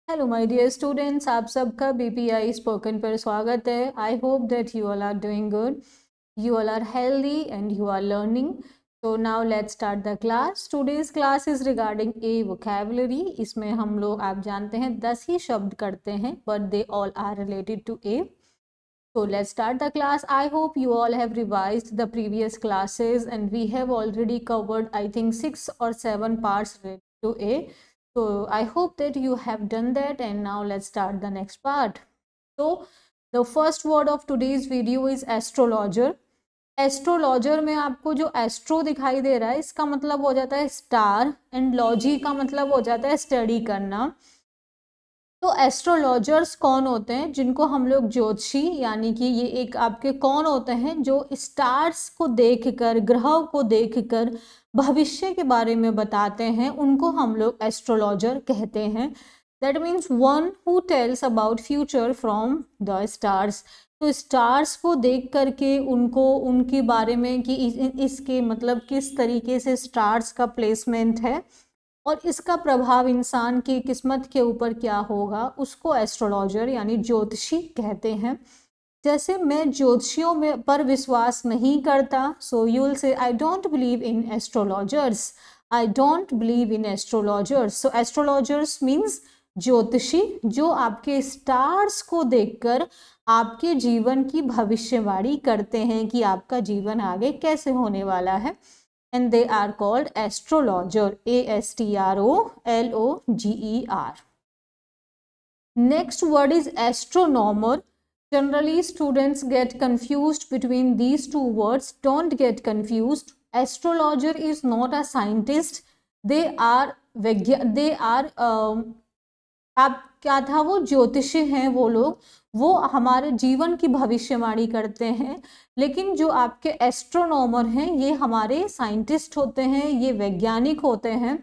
Hello my dear students, आप सबका BPI spoken पर स्वागत है। I hope that you all are doing good, you all are healthy and you are learning. So now let's start the class. Today's class is regarding a vocabulary. इसमें हम लोग आप जानते हैं 10 ही शब्द करते हैं but they all are related to a. So let's start the class. I hope you all have revised the previous classes and we have already covered I think 6 or 7 parts related to a. So I hope that you have done that and now let's start the next part. So the first word of today's video is astrologer. Astrologer में आपको जो astro दिखाई दे रहा है इसका मतलब हो जाता है स्टार एंड लॉजी का मतलब हो जाता है स्टडी करना। तो एस्ट्रोलॉजर्स कौन होते हैं? जिनको हम लोग ज्योतिषी यानी कि ये एक आपके कौन होते हैं जो स्टार्स को देखकर, ग्रहों को देखकर भविष्य के बारे में बताते हैं, उनको हम लोग एस्ट्रोलॉजर कहते हैं। That means one who tells about future from the stars. तो स्टार्स को देख करके उनको उनके बारे में कि इसके मतलब किस तरीके से स्टार्स का प्लेसमेंट है और इसका प्रभाव इंसान की किस्मत के ऊपर क्या होगा, उसको एस्ट्रोलॉजर यानी ज्योतिषी कहते हैं। जैसे मैं ज्योतिषियों में पर विश्वास नहीं करता, so you will say I don't believe in astrologers, I don't believe in astrologers. So astrologers means ज्योतिषी जो आपके स्टार्स को देखकर आपके जीवन की भविष्यवाणी करते हैं कि आपका जीवन आगे कैसे होने वाला है। And they are called astrologer, ASTROLOGER. Next word is astronomer. Generally students get confused between these two words. Don't get confused. Astrologer is not a scientist. They are आप क्या था, वो ज्योतिषी हैं वो लोग, वो हमारे जीवन की भविष्यवाणी करते हैं। लेकिन जो आपके एस्ट्रोनॉमर हैं ये हमारे साइंटिस्ट होते हैं, ये वैज्ञानिक होते हैं।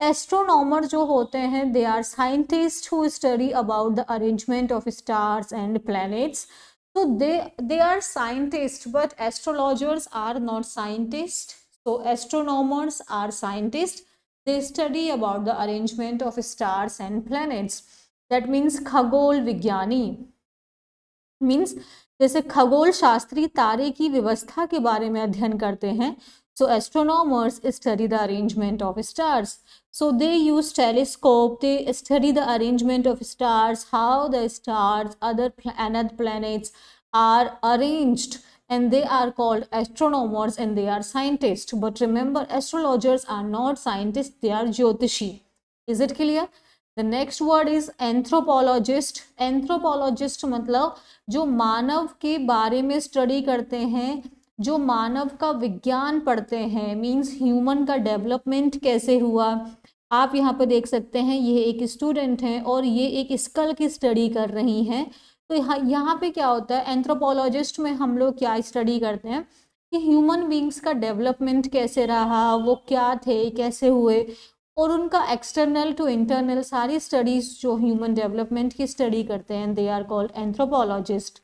एस्ट्रोनॉमर जो होते हैं they are scientist who study about the arrangement of stars and planets. तो they are scientist but astrologers are not scientist. So astronomers are scientist, they study about the arrangement of stars and planets. That means खगोल विज्ञानी means जैसे खगोल शास्त्री तारे की व्यवस्था के बारे में अध्ययन करते हैं। So astronomers study the arrangement of stars. So they use telescope, they study the arrangement of stars, how the stars, other planets are arranged, and they are called astronomers and they are scientists. But remember, astrologers are not scientists, they are jyotishi. Is it clear? The next word is anthropologist. Anthropologist मतलब जो मानव के बारे में study करते हैं, जो मानव का विज्ञान पढ़ते हैं, मीन्स ह्यूमन का डेवलपमेंट कैसे हुआ। आप यहाँ पे देख सकते हैं ये एक स्टूडेंट हैं और ये एक स्कल की स्टडी कर रही हैं। तो यहाँ पे क्या होता है, एंथ्रोपोलॉजिस्ट में हम लोग क्या स्टडी करते हैं कि ह्यूमन बींग्स का डेवलपमेंट कैसे रहा, वो क्या थे, कैसे हुए, और उनका एक्सटर्नल टू इंटरनल सारी स्टडीज जो ह्यूमन डेवलपमेंट की स्टडी करते हैं, दे आर कॉल्ड एंथ्रोपोलॉजिस्ट।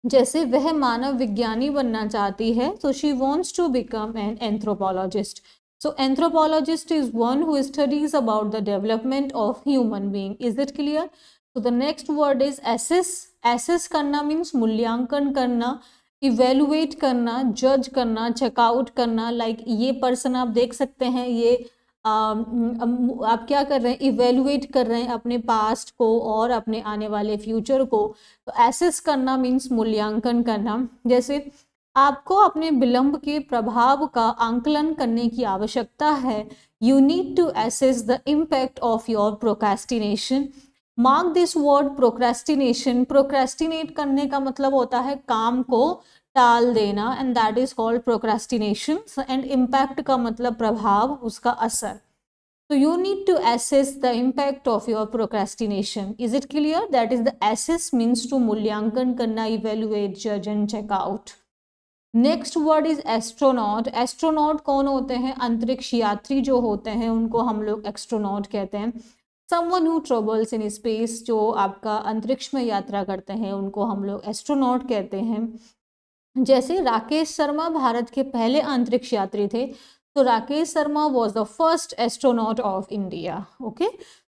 जैसे वह मानव विज्ञानी बनना चाहती है, so she wants to become an anthropologist. So anthropologist is one who studies about the development of human being. Is it clear? So the next word is assess. Assess करना means मूल्यांकन करना, evaluate करना, judge करना, check out करना। like ये person आप देख सकते हैं, ये आप क्या कर रहे हैं, इवेल्युएट कर रहे हैं अपने पास्ट को और अपने आने वाले फ्यूचर को। तो एसेस करना मीन्स मूल्यांकन करना। जैसे आपको अपने विलंब के प्रभाव का आंकलन करने की आवश्यकता है। You need to assess the impact of your procrastination. Mark this word procrastination. Procrastinate करने का मतलब होता है काम को टाल देना, and that is called procrastination. And impact का मतलब प्रभाव, उसका असर। तो you need to assess the impact of your procrastination. Is it clear? That is the assess means to मूल्यांकन करना, इवेल्युएट, जज and check out. Next word is astronaut. Astronaut कौन होते हैं? अंतरिक्ष यात्री जो होते हैं उनको हम लोग एस्ट्रोनॉट कहते हैं। Someone who travels in space, जो आपका अंतरिक्ष में यात्रा करते हैं उनको हम लोग एस्ट्रोनॉट कहते हैं। जैसे राकेश शर्मा भारत के पहले अंतरिक्ष यात्री थे, तो Rakesh Sharma was the first astronaut of India. Okay,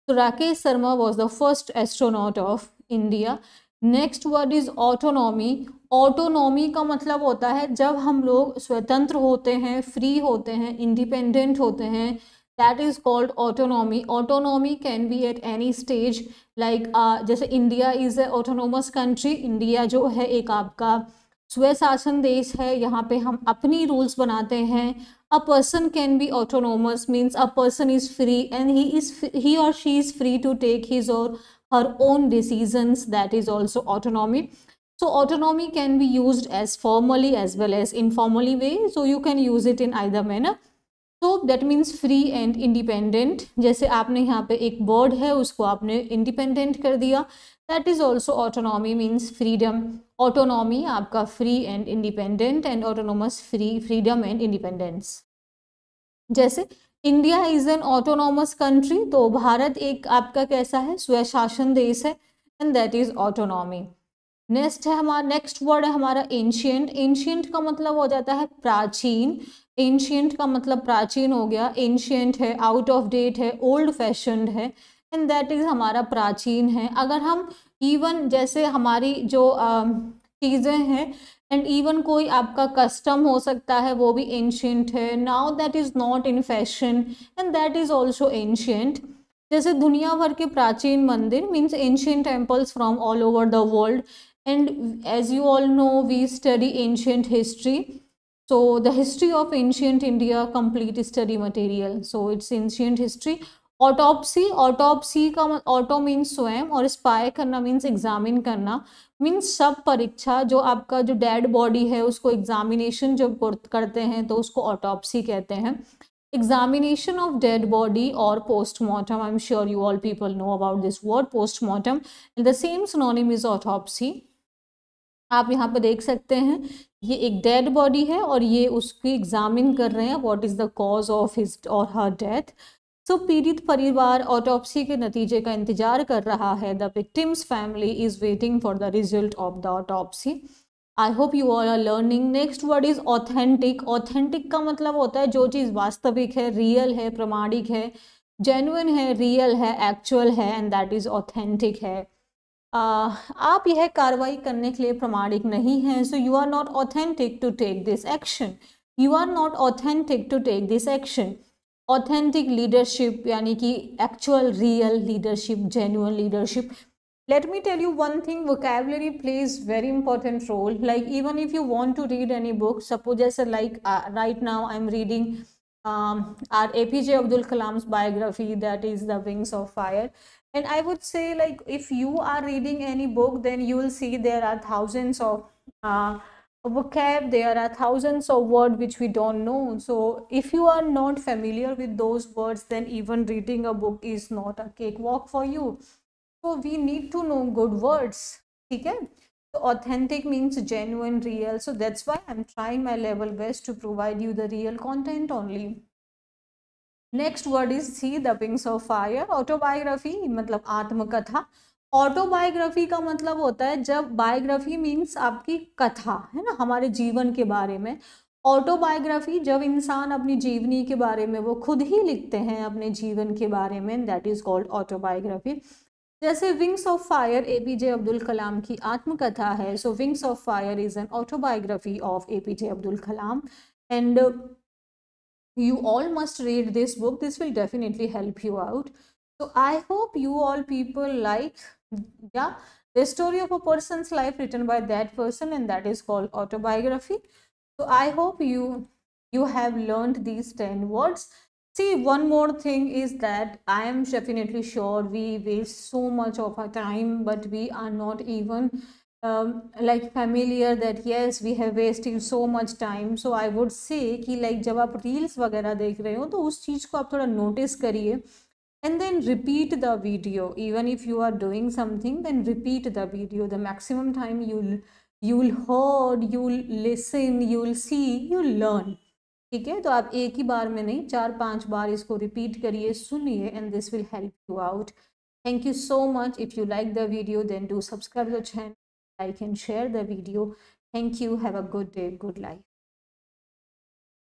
So Rakesh Sharma was the first astronaut of India. Next word is autonomy. Autonomy का मतलब होता है जब हम लोग स्वतंत्र होते हैं, फ्री होते हैं, इंडिपेंडेंट होते हैं, that is called autonomy. Autonomy can be at any stage, like जैसे India is a autonomous country. India जो है एक आपका स्वशासन देश है, यहाँ पे हम अपनी रूल्स बनाते हैं. A person can be autonomous means a person is free and he or she is free to take his or her own decisions, that is also autonomy. So autonomy can be used as formally as well as informally way, so you can use it in either manner. So that means free and independent. जैसे आपने यहाँ पे एक bird है उसको आपने independent कर दिया, that is also autonomy, means freedom. autonomy आपका free and independent and autonomous freedom and independence. जैसे India is an autonomous country, तो भारत एक आपका कैसा है, स्वशासन देश है, and that is autonomy. Next word है हमारा एंशियंट. एंशियंट का मतलब हो जाता है प्राचीन. एंशियंट का मतलब प्राचीन हो गया. एंशियंट है, आउट ऑफ डेट है, ओल्ड फैशन्ड है, एंड दैट इज हमारा प्राचीन है. अगर हम इवन जैसे हमारी जो चीज़ें हैं एंड इवन कोई आपका कस्टम हो सकता है वो भी एंशियंट है. Now that is not in fashion and that is also ancient. जैसे दुनिया भर के प्राचीन मंदिर means ancient temples from all over the world. And as you all know we study ancient history, so the history of ancient India complete study material, so it's ancient history. Autopsy. Autopsy का auto means स्वयं और spy करना means examine करना, means सब परीक्षा. जो आपका जो डेड बॉडी है उसको एग्जामिनेशन जब करते हैं तो उसको ऑटोप्सी कहते हैं. एग्जामिनेशन ऑफ डेड बॉडी और postmortem. I am sure you all people know about this word postmortem. The same synonym is autopsy. आप यहाँ पे देख सकते हैं ये एक डेड बॉडी है और ये उसकी एग्जामिन कर रहे हैं what is the cause of his और हर डेथ. सो पीड़ित परिवार ऑटोप्सी के नतीजे का इंतजार कर रहा है. The victims family is waiting for the result of the autopsy. I hope you all are learning. Next word is authentic. Authentic का मतलब होता है जो चीज़ वास्तविक है, रियल है, प्रमाणिक है, जेन्युइन है, रियल है, एक्चुअल है, एंड दैट इज ऑथेंटिक है. आप यह कार्रवाई करने के लिए प्रमाणिक नहीं हैं, so you are not authentic to take this action. You are not authentic to take this action. Authentic leadership यानी कि actual real leadership, genuine leadership. Let me tell you one thing, vocabulary plays very important role. Like even if you want to read any book, suppose as like right now I'm reading our APJ Abdul Kalam's biography, that is The Wings of Fire. And I would say like if you are reading any book, then you will see there are thousands of vocab, there are thousands of words which we don't know. So if you are not familiar with those words, then even reading a book is not a cakewalk for you. So we need to know good words. ठीक है. So authentic means genuine, real. So that's why I'm trying my level best to provide you the real content only. Next word is C, The Wings of Fire. Autobiography मतलब आत्मकथा. Autobiography का मतलब होता है जब biography means आपकी कथा है ना, हमारे जीवन के बारे में. ऑटोबायोग्राफी जब इंसान अपनी जीवनी के बारे में वो खुद ही लिखते हैं अपने जीवन के बारे में, दैट इज कॉल्ड ऑटोबायोग्राफी. जैसे Wings of Fire APJ Abdul Kalam की आत्मकथा है. So Wings of Fire is an autobiography of APJ Abdul Kalam. And you all must read this book. This will definitely help you out. So I hope you all people like the story of a person's life written by that person, and that is called autobiography. So I hope you have learned these 10 words. See, one more thing is that I am definitely sure we waste so much of our time, but we are not even like familiar that yes we have wasted so much time. So I would say कि like जब आप reels वगैरह देख रहे हो तो उस चीज़ को आप थोड़ा नोटिस करिए, and then repeat the video. Even if you are doing something, then repeat the video. The maximum time you'll heard, you'll listen, you'll see, you'll learn. ठीक है. तो आप एक ही बार में नहीं 4-5 बार इसको रिपीट करिए, सुनिए, and this will help you out. Thank you so much. If you like the video, then do subscribe the channel, like and share the video. Thank you. Have a good day. Good life.